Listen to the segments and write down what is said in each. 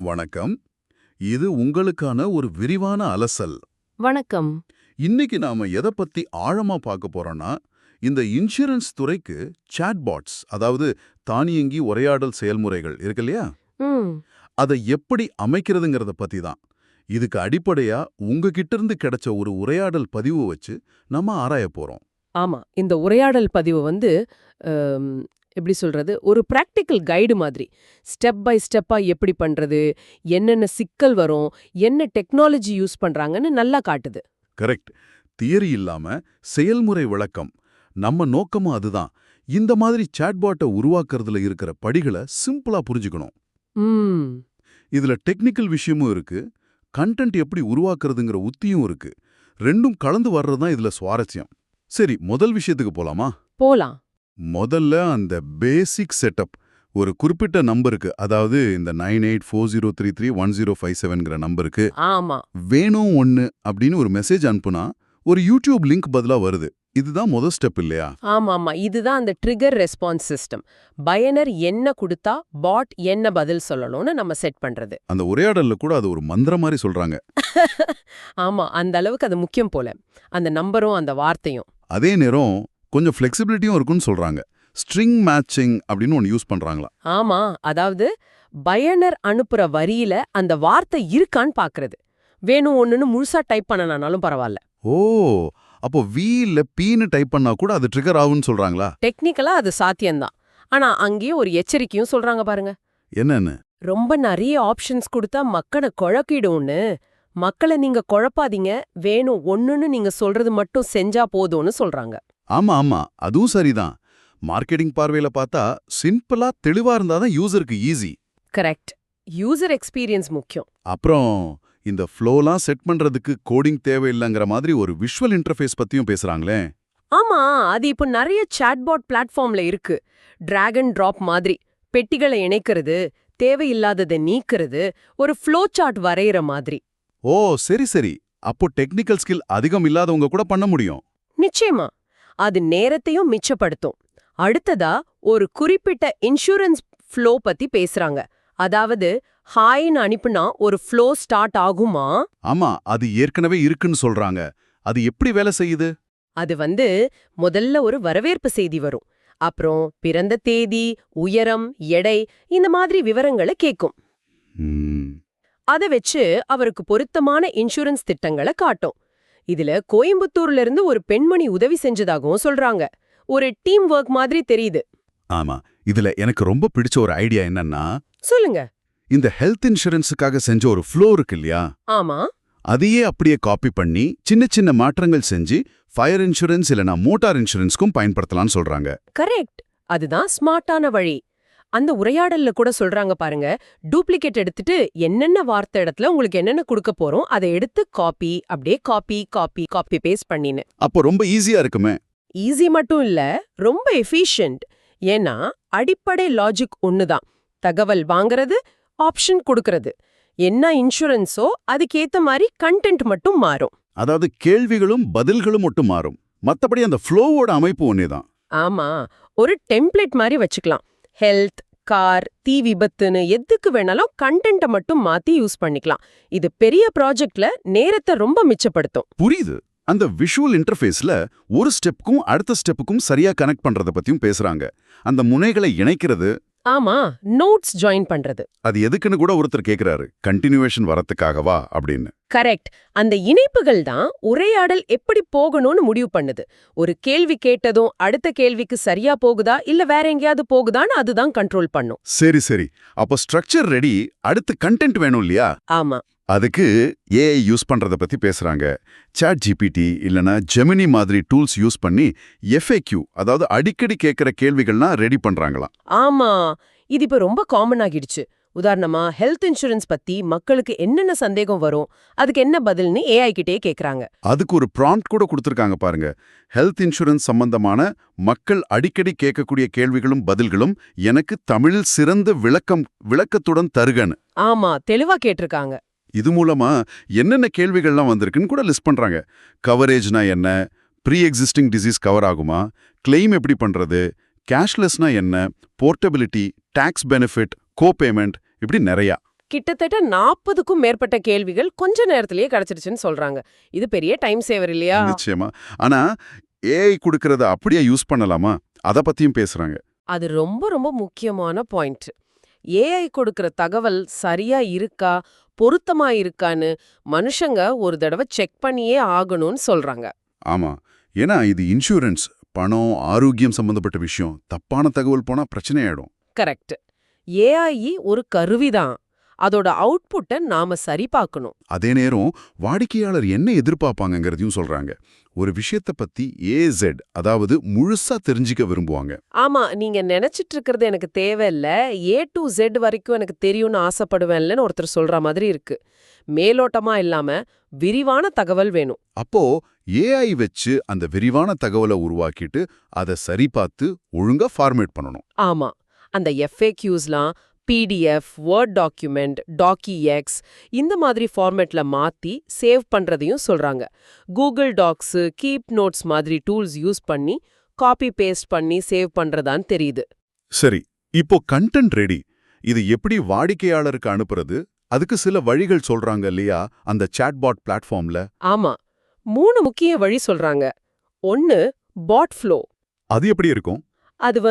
வணக்கம். இது உங்களுக்கான ஒரு விரிவான அலசல். வணக்கம். இன்னைக்கு நாம எதை பத்தி ஆழமா பார்க்க போறோம்னா, இந்த இன்சூரன்ஸ் துறைக்கு சாட்பாட்ஸ், அதாவது தானியங்கி உரையாடல் செயல்முறைகள் இருக்கு இல்லையா, ம். அதை எப்படி அமைக்கிறதுங்கிறத பத்தி தான். இதுக்கு அடிப்படையா உங்ககிட்ட இருந்து கிடைச்ச ஒரு உரையாடல் பதிவு வச்சு நம்ம ஆராய போறோம். ஆமா. இந்த உரையாடல் பதிவு அம், எப்படி சொல்றது? ஒரு பிராக்டிக்கல் கைடு மாதிரி. ஸ்டெப் பை ஸ்டெப்பா எப்படி பண்றது? என்னென்ன சிக்கல் வரும்? என்ன டெக்னாலஜி யூஸ் பண்றாங்கன்னு நல்லா காட்டுது. கரெக்ட். தியரி இல்லாம செயல்முறை விளக்கம். நம்ம நோக்கமும் அதுதான். இந்த மாதிரி சாட்பாட்டை உருவாக்குறதுல இருக்கிற படிகளை சிம்பிளா புரிஞ்சுக்கணும். ம். இதுல டெக்னிக்கல் விஷயமும் இருக்கு, கண்டென்ட் எப்படி உருவாக்குறதுங்கிற உத்தியும் இருக்கு. ரெண்டும் கலந்து வர்றதுதான் இதுல சுவாரஸ்யம். சரி, முதல் விஷயத்துக்கு போலாமா? போலாம். முதல்ல அந்த பேசிக் செட்டப். ஒரு குறிப்பிட்ட நம்பருக்கு, அதாவது இந்த 9840331057ங்கிற நம்பருக்கு ஆமா. வேணும் ஒன்னு அப்படின்னு ஒரு மெசேஜ் அனுப்புனா ஒரு யூடியூப் லிங்க் பதிலா வருது. இதுதான் முதல் ஸ்டெப் இல்லையா? ஆமாமா. இதுதான் அந்த ட்ரிகர் ரெஸ்பான்ஸ் சிஸ்டம். பயனர் என்ன குடுத்தா பாட் என்ன பதில் சொல்லணும்னு நம்ம செட் பண்றது. அந்த உரையாடல்ல கூட அது ஒரு மந்திரம் மாதிரி சொல்றாங்க. ஆமா. அந்த அளவுக்கு அது முக்கியம் போல. அந்த நம்பரும் அந்த வார்த்தையும். அதே நேரம் கொஞ்சம் ஃப்ளெக்சிபிலிட்டியும் இருக்குன்னு சொல்றாங்க. ஸ்ட்ரிங் மேட்சிங் அப்படின்னு ஒன்று யூஸ் பண்றாங்களா? ஆமா. அதாவது பயனர் அனுப்புற வரியில அந்த வார்த்தை இருக்கான்னு பாக்குறது. வேணும் ஒண்ணுன்னு முழுசா டைப் பண்ணனாலும் பரவாயில்ல. ஓ, அப்போ வி இல்ல பீன்னு டைப் பண்ணா கூட அது ட்ரிகர் ஆகும்னு சொல்றாங்களா? டெக்னிக்கலா அது சாத்தியம்தான். ஆனா அங்கேயே ஒரு எச்சரிக்கையும் சொல்றாங்க பாருங்க. என்னன்னு? ரொம்ப நிறைய ஆப்ஷன்ஸ் கொடுத்தா மக்களை குழக்கிடும்னு. மக்களை நீங்க குழப்பாதீங்க, வேணும் ஒண்ணுன்னு நீங்க சொல்றது மட்டும் செஞ்சா போதும்னு சொல்றாங்க. ஆமா ஆமா, அதுவும் சரிதான். மார்க்கெட்டிங் பார்வையில பார்த்தா சிம்பிளா தெளிவா இருந்தாதான் யூசருக்கு ஈஸி. கரெக்ட். யூசர் எக்ஸ்பீரியன்ஸ் முக்கியம். அப்புறம் இந்த ஃப்ளோலாம் செட் பண்றதுக்கு கோடிங் தேவையில்லைங்கிற மாதிரி ஒரு விஷுவல் இன்டர்ஃபேஸ் பத்தியும் பேசுறாங்களே. ஆமா, அது இப்போ நிறைய சாட்பாட் பிளாட்ஃபார்ம்ல இருக்கு. டிராக் அண்ட் டிராப் மாதிரி பெட்டிகளை இணைக்கிறது, தேவையில்லாததை நீக்கிறது, ஒரு ஃப்ளோ சார்ட் வரைகிற மாதிரி. ஓ சரி சரி, அப்போ டெக்னிக்கல் ஸ்கில் அதிகம் இல்லாதவங்க கூட பண்ண முடியும். நிச்சயமா. அது நேரத்தையும் மிச்சப்படுத்தும். அடுத்ததா ஒரு குறிப்பிட்ட இன்சூரன்ஸ் ஃப்ளோ பத்தி பேசுறாங்க. அதாவது ஹாய்னு அனுப்புனா ஒரு ஃப்ளோ ஸ்டார்ட் ஆகுமா? ஆமா, அது ஏற்கனவே இருக்குன்னு சொல்றாங்க. அது எப்படி வேலை செய்யுது? அது முதல்ல ஒரு வரவேற்பு செய்தி வரும். அப்புறம் பிறந்த தேதி, உயரம், எடை இந்த மாதிரி விவரங்களை கேக்கும். ம், அத வச்சு அவருக்கு பொருத்தமான இன்சூரன்ஸ் திட்டங்களை காட்டும். இதுல கோயம்புத்தூர்ல இருந்து ஒரு பெண்மணி உதவி செஞ்சதாகவும் சொல்றாங்க. ஒரு டீம் ஒர்க் மாதிரி தெரியுது. ஆமா. இதுல எனக்கு ரொம்ப பிடிச்ச ஒரு ஐடியா என்னன்னா, சொல்லுங்க. இந்த ஹெல்த் இன்சூரன்ஸுக்காக செஞ்ச ஒரு ஃப்ளோ இருக்கு இல்லையா, ஆமா. அதையே அப்படியே காப்பி பண்ணி சின்ன சின்ன மாற்றங்கள் செஞ்சு ஃபயர் இன்சூரன்ஸ் இல்லனா மோட்டார் இன்சூரன்ஸ்க்கும் பயன்படுத்தலாம்னு சொல்றாங்க. கரெக்ட். அதுதான் ஸ்மார்ட்டான வழி. அந்த உரையாடல்ல கூட சொல்றாங்க பாருங்க, டூப்ளிகேட் எடுத்துட்டு என்னென்ன வார்த்தை இடத்துல உங்களுக்கு என்னென்ன கொடுக்க போறோம் அதை எடுத்து காப்பி, அப்படியே காப்பி காப்பி காப்பி பேஸ்ட் பண்ணின்னு. அப்போ ரொம்ப ஈஸியா இருக்குமே. ஈஸி மட்டும் இல்ல, ரொம்ப எஃபிஷியன்ட். ஏன்னா அடிப்படை லாஜிக் ஒண்ணுதான். தகவல் வாங்குறது, ஆப்ஷன் கொடுக்கறது. என்ன இன்சூரன்ஸோ அதுக்கேத்த மாதிரி கண்டென்ட் மட்டும் மாறும். அதாவது கேள்விகளும் பதில்களும் மட்டும் மாறும். மத்தபடி அந்த ஃப்ளோவோட அமைப்பு ஒன்னேதான். ஆமா, ஒரு டெம்ப்ளேட் மாதிரி வச்சுக்கலாம். ஹெல்த், கார், தீ விபத்துன்னு எதுக்கு வேணாலும் கண்டென்ட்டை மட்டும் மாத்தி யூஸ் பண்ணிக்கலாம். இது பெரிய ப்ராஜெக்ட்ல நேரத்தை ரொம்ப மிச்சப்படுத்தும். புரியுது. அந்த விஷுவல் இன்டர்ஃபேஸ்ல ஒரு ஸ்டெப்புக்கும் அடுத்த ஸ்டெப்புக்கும் சரியா கனெக்ட் பண்றத பத்தியும் பேசுறாங்க. அந்த முனைகளை இணைக்கிறது. ஆமா, நோட்ஸ் ஜாயின் பண்றது. அது எதுக்குன்னு கூட ஒருத்தர் கேக்குறாரு, கண்டினியூவேஷன் வரத்துக்காகவா அப்படின்னு. கரெக்ட். அந்த இணைப்புகள் தான் உரையாடல் எப்படி போகணும்னு முடிவு பண்ணுது. ஒரு கேள்வி கேட்டதும் அடுத்த கேள்விக்கு சரியா போகுதா இல்ல வேற எங்கேயாவது போகுதான்னு அதுதான் கண்ட்ரோல் பண்ணும். சரி சரி, அப்போ ஸ்ட்ரக்சர் ரெடி, அடுத்து கண்டென்ட் வேணும் இல்லையா? ஆமா. அதுக்கு ஏஐ யூஸ் பண்றத பத்தி பேசுறாங்க. சாட் ஜிபிடி இல்லனா ஜெமினி மாதிரி டூல்ஸ் யூஸ் பண்ணி FAQ, அதாவது அடிக்கடி கேட்கிற கேள்விகள்லாம் ரெடி பண்றாங்களாம். ஆமா, இது இப்ப ரொம்ப காமன் ஆகிடுச்சு. உதாரணமா ஹெல்த் இன்சூரன்ஸ் பத்தி மக்களுக்கு என்னென்ன சந்தேகம் வரும், அதுக்கு என்ன பதில்னு ஏஐ கிட்டே கேக்குறாங்க. அதுக்கு ஒரு ப்ராம்ப்ட் கூட கொடுத்திருக்காங்க பாருங்க. ஹெல்த் இன்சூரன்ஸ் சம்பந்தமான மக்கள் அடிக்கடி கேட்கக்கூடிய கேள்விகளும் பதில்களும் எனக்கு தமிழில் சிறந்த விளக்கத்துடன் தருகன்னு. ஆமா, தெளிவா கேட்டிருக்காங்க. இது மூலமா என்னென்ன கேள்விகள்லாம் வந்திருக்குன்னு கூட லிஸ்ட் பண்றாங்க. கவரேஜ்னா என்ன, ப்ரீ எக்ஸிஸ்டிங் டிசீஸ் கவர் ஆகுமா, கிளைம் எப்படி பண்றது, கேஷ்லெஸ்னா என்ன, போர்ட்டபிலிட்டி, டாக்ஸ் பெனிஃபிட், கோபேமெண்ட், இப்படி நிறையா. கிட்டத்தட்ட 40க்கும் மேற்பட்ட கேள்விகள் கொஞ்ச நேரத்திலேயே கிடைச்சிருச்சுன்னு சொல்றாங்க. இது பெரிய டைம் சேவர் இல்லையா? நிச்சயமா. ஆனா ஏஐ குடுக்கறத அப்படியே யூஸ் பண்ணலாமா? அத பத்தியும் பேசுறாங்க. அது ரொம்ப ரொம்ப முக்கியமான பாயிண்ட். ஏஐ கொடுக்கிற தகவல் சரியா இருக்கா, பொருத்தமா இருக்கான்னு மனுஷங்க ஒரு தடவை செக் பண்ணியே ஆகணும்னு சொல்றாங்க. ஆமா. ஏன்னா இது இன்சூரன்ஸ், பணம், ஆரோக்கியம் சம்பந்தப்பட்ட விஷயம். தப்பான தகவல் போனா பிரச்சனை ஆயிடும். கரெக்ட். ஏஐ ஒரு கருவிதான். அதோட அவுட்புட்டை நாம சரி பார்க்கணும். அதே நேரம் வாடிக்கையாளர் என்ன எதிர்பார்ப்பாங்கங்கிறதையும் சொல்றாங்க. ஒரு விஷயத்தை பத்தி AZ, அதாவது முழுசா தெரிஞ்சுக்க விரும்புவாங்க. ஆமா, நீங்க நினைச்சிட்டு இருக்கிறது எனக்கு தேவையில்ல, A to Z வரைக்கும் எனக்கு தெரியும்னு ஆசைப்படுவேன்லன்னு ஒருத்தர் சொல்ற மாதிரி இருக்கு. மேலோட்டமா இல்லாம விரிவான தகவல் வேணும். அப்போ AI வச்சு அந்த விரிவான தகவலை உருவாக்கிட்டு அதை சரி பார்த்து ஒழுங்கா ஃபார்மேட் பண்ணணும். ஆமா, அந்த FAQsலாம் PDF, வேர்ட் டாக்குமெண்ட், டாக்கிஎக்ஸ் இந்த மாதிரி ஃபார்மேட்ல மாத்தி சேவ் பண்றதையும் சொல்றாங்க. கூகுள் டாக்ஸ், கீப் நோட்ஸ் மாதிரி டூல்ஸ் யூஸ் பண்ணி காப்பி பேஸ்ட் பண்ணி சேவ் பண்றதான்னு தெரியுது. சரி, இப்போ கண்டென்ட் ரெடி. இது எப்படி வாடிக்கையாளருக்கு அனுப்புறது? அதுக்கு சில வழிகள் சொல்றாங்க இல்லையா அந்த சாட்பாட் பிளாட்ஃபார்ம்ல? ஆமா, 3 முக்கிய வழி சொல்றாங்க. 1 பாட் ஃப்ளோ. அது எப்படி இருக்கும்? அது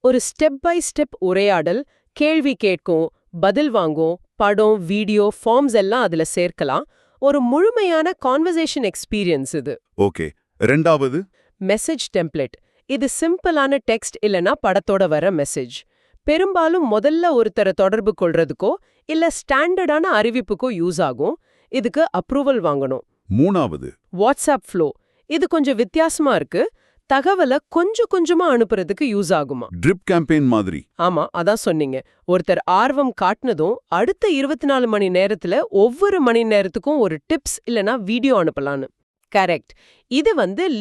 ஒரு ஸ்டெப் பை ஸ்டெப் உரையாடல், கேள்வி கேட்கும், பதில் வாங்கும், படம், வீடியோ, ஃபார்ம்ஸ் எல்லாம் அதுல சேர்க்கலாம். ஒரு முழுமையான கான்வர்சேஷன் எக்ஸ்பீரியன்ஸ் இது. ஓகே. 2வது மெசேஜ் டெம்ப்ளேட். இது சிம்பிளான டெக்ஸ்ட் இல்லனா படத்தோட வர மெசேஜ். பெரும்பாலும் முதல்ல ஒருத்தரை தொடர்பு கொள்றதுக்கோ இல்ல ஸ்டாண்டர்டான அறிவிப்புக்கோ யூஸ் ஆகும். இதுக்கு அப்ரூவல் வாங்கணும். 3வது வாட்ஸ்அப் ஃப்ளோ. இது கொஞ்சம் வித்தியாசமா இருக்கு. தகவலை கொஞ்சம் கொஞ்சமா அனுப்புறதுக்கு யூஸ் ஆகுமா? ட்ரிப் கேம்பெயின் மாதிரி. ஆமா, அதான் சொன்னீங்க. ஒருத்தர் ஆர்வம் காட்டினதும் அடுத்த 24 மணி நேரத்துல ஒவ்வொரு மணி நேரத்துக்கும் ஒரு டிப்ஸ் இல்லனா வீடியோ அனுப்பலான்னு. கரெக்ட். இது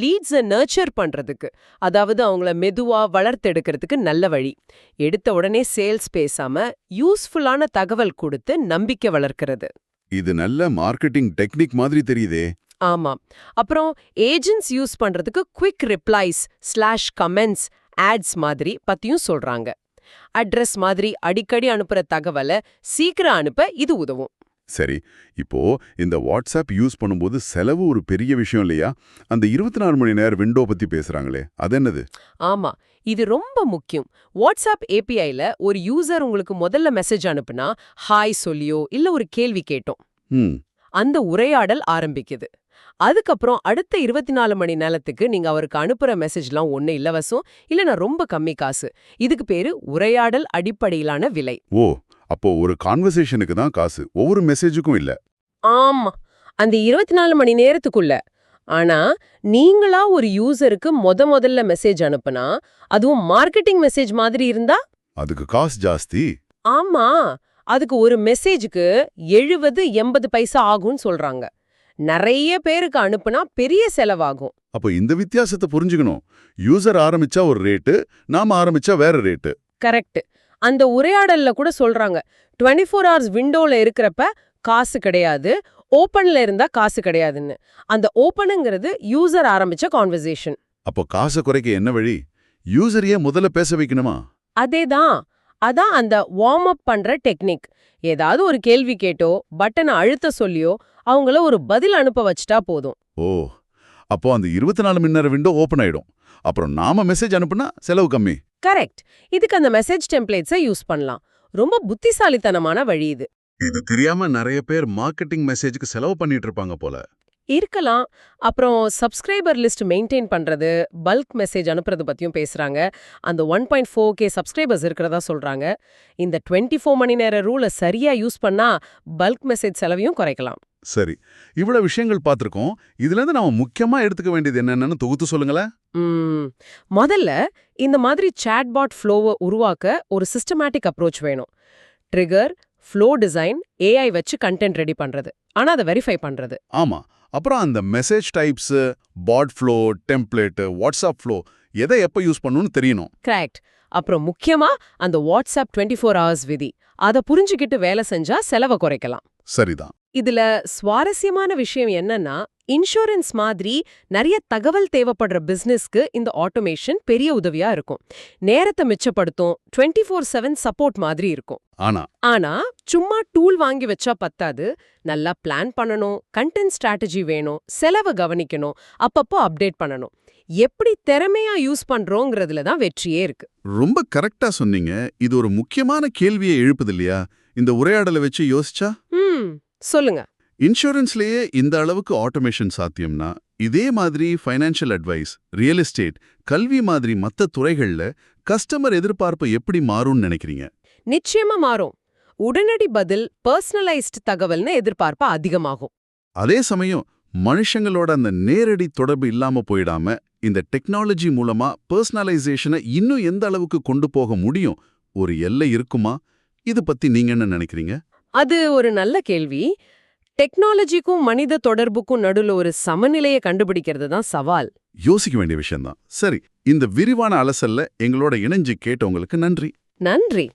லீட்ஸை நர்ச்சர் பண்றதுக்கு, அதாவது அவங்கள மெதுவா வளர்த்தெடுக்கிறதுக்கு நல்ல வழி. எடுத்த உடனே சேல்ஸ் பேசாம யூஸ்ஃபுல்லான தகவல் கொடுத்து நம்பிக்கை வளர்க்கிறது. இது நல்ல மார்க்கெட்டிங் டெக்னிக் மாதிரி தெரியுதே. ஆமா. அப்புறம் ஏஜென்ட்ஸ் யூஸ் பண்றதுக்கு குவிக் ரிப்ளைஸ், /கமெண்ட்ஸ், ஆட்ஸ் மாதிரி பத்தியும் சொல்றாங்க. அட்ரஸ் மாதிரி அடிக்கடி அனுப்புற தகவலை சீக்கிரம் அனுப்ப இது உதவும். சரி, இப்போ இந்த வாட்ஸ்அப் யூஸ் பண்ணும்போது செலவு ஒரு பெரிய விஷயம் இல்லையா? அந்த 24 மணி நேர விண்டோ பத்தி பேசுறாங்களே, அது என்னது? ஆமா, இது ரொம்ப முக்கியம். வாட்ஸ்அப் APIல ஒரு யூசர் உங்களுக்கு முதல்ல மெசேஜ் அனுப்புனா ஹாய் சொல்லியோ இல்ல ஒரு கேள்வி கேட்டோம், அந்த உரையாடல் ஆரம்பிக்குது. அதுக்கப்புறம் அடுத்த 24 மணி நேரத்துக்கு நீங்க அவருக்கு அனுப்புற மெசேஜ்லாம் ஒண்ணு இலவசம் இல்லனா ரொம்ப கம்மி காசு. இதுக்கு பேரு உரையாடல் அடிப்படையிலான விலை. ஓ, அப்போ ஒரு கான்வர்சேஷனுக்கு தான் காசு, ஒவ்வொரு மெசேஜுக்கும் இல்ல. ஆமா, அந்த 24 மணி நேரத்துக்குள்ள. ஆனா நீங்களா ஒரு யூசருக்கு முதல்ல மெசேஜ் அனுப்புனா, அதுவும் மார்க்கெட்டிங் மெசேஜ் மாதிரி இருந்தா அதுக்கு காசு ஜாஸ்தி. ஆமா, அதுக்கு ஒரு மெசேஜுக்கு 70-80 பைசா ஆகும்னு சொல்றாங்க. நிறைய பேருக்கு அனுப்புனா பெரிய செலவாகும். அப்போ இந்த வித்தியாசத்தை புரிஞ்சுக்கணும். யூசர் ஆரம்பிச்சா ஒரு ரேட்டு, நாம ஆரம்பிச்சா வேற ரேட்டு. கரெக்ட். அந்த உரையாடல்ல கூட சொல்றாங்க, 24 hours விண்டோல இருக்கிறப்ப காசு கிடையாது, ஓப்பன்ல இருந்தா காசு கிடையாதுன்னு. அந்த ஓப்பனுங்கிறது யூசர் ஆரம்பிச்ச கான்வர்சேஷன். அப்போ காசை குறைக்க என்ன வழி? யூசரையே முதல்ல பேச வைக்கணுமா? அதேதான். அதான் அந்த வார்ம் அப் பண்ற டெக்னிக். ஏதாவது ஒரு கேள்வி கேட்டோ பட்டனை அழுத்த சொல்லியோ அவங்கள ஒரு பதில் அனுப்ப வச்சிட்டா போதும். ஓ, அப்போ அந்த 24 மணி நேர விண்டோ ஓபன் ஆயிடும். அப்புறம் நாம மெசேஜ் அனுப்புனா செலவு கம்மி. கரெக்ட். இதுக்கு அந்த மெசேஜ் டெம்ப்ளேட்ஸை யூஸ் பண்ணலாம். ரொம்ப புத்திசாலித்தனமான வழி இது. இது தெரியாம நிறைய பேர் மார்க்கெட்டிங் மெசேஜுக்கு செலவு பண்ணிட்டு இருப்பாங்க போல. இருக்கலாம். அப்புறம் சப்ஸ்கிரைபர் லிஸ்ட் மெயின்டைன் பண்றது, பல்க் மெசேஜ் அனுப்புறது பத்தியும் பேசுறாங்க. அந்த 1.4K சப்ஸ்கிரைபர்ஸ் இருக்கிறதா சொல்றாங்க. இந்த 24 மணி நேர ரூலை சரியா யூஸ் பண்ணா பல்க் மெசேஜ் செலவையும் குறைக்கலாம். சரி, இவ்வளவு விஷயங்கள் பார்த்திருக்கோம். இதுல இருந்து நாம முக்கியமா எடுத்துக்க வேண்டியது என்னன்னு தொகுத்து சொல்லுங்களேன். முதல்ல இந்த மாதிரி சாட்பாட் ஃப்ளோவை உருவாக்க ஒரு சிஸ்டமேட்டிக் அப்ரோச் வேணும். ட்ரிகர், ஃப்ளோ டிசைன், AI வச்சு கண்டென்ட் ரெடி பண்றது, ஆனா அதை வெரிஃபை பண்றது. ஆமா. அப்புறம் அந்த மெசேஜ் டைப்ஸ், பாட் ஃப்ளோ, டெம்ப்ளேட், வாட்ஸ்அப் ஃப்ளோ எதை எப்ப யூஸ் பண்ணணும்னு தெரியணும். கரெக்ட். அப்புறம் முக்கியமா அந்த வாட்ஸ்அப் 24 hours விதி, அதை புரிஞ்சுக்கிட்டு வேலை செஞ்சா செலவை குறைக்கலாம். சரிதான். இதுல சுவாரஸ்யமான விஷயம் என்னன்னா, இன்சூரன்ஸ் மாதிரி நிறைய தகவல் தேவைப்படுற பிசினஸ்க்கு இந்த ஆட்டோமேஷன் பெரிய உதவியா இருக்கும். நேரத்தை மிச்சப்படுத்தும், 24/7 சப்போர்ட் மாதிரி இருக்கும். ஆனா ஆனா சும்மா டூல் வாங்கி வச்சா பத்தாது. நல்லா பிளான் பண்ணணும், கண்டென்ட் ஸ்ட்ராட்டஜி வேணும், செலவை கவனிக்கணும், அப்பப்போ அப்டேட் பண்ணணும். எப்படி திறமையா யூஸ் பண்றோங்கிறதுல தான் வெற்றியே இருக்கு. ரொம்ப கரெக்டா சொன்னீங்க. இது ஒரு முக்கியமான கேள்வியை எழுப்புது இல்லையா? இந்த உரையாடலை வச்சு யோசிச்சா சொல்லுங்க. இன்சூரன்ஸ்லயே இந்த அளவுக்கு ஆட்டோமேஷன் சாத்தியம்னா, இதே மாதிரி ஃபைனான்ஷியல் அட்வைஸ், ரியல் எஸ்டேட், கல்வி மாதிரி மத்த துறைகள்ல கஸ்டமர் எதிர்பார்ப்பு எப்படி மாறும்னு நினைக்கிறீங்க? நிச்சயமா மாறும். உடனடி பதில், பர்சனலைஸ்ட் தகவல்னு எதிர்பார்ப்பு அதிகமாகும். அதே சமயம் மனுஷங்களோட அந்த நேரடி தொடர்பு இல்லாம போயிடாம இந்த டெக்னாலஜி மூலமா பர்சனலைசேஷனை இன்னும் எந்த அளவுக்கு கொண்டு போக முடியும்? ஒரு எல்லை இருக்குமா? இது பத்தி நீங்க என்ன நினைக்கிறீங்க? அது ஒரு நல்ல கேள்வி. டெக்னாலஜிக்கும் மனித தொடர்புக்கும் நடுவுல ஒரு சமநிலையை கண்டுபிடிக்கிறது தான் சவால். யோசிக்க வேண்டிய விஷயம்தான். சரி, இந்த விரிவான அலசல்ல எங்களோட இணைஞ்சு கேட்டவங்களுக்கு நன்றி. நன்றி.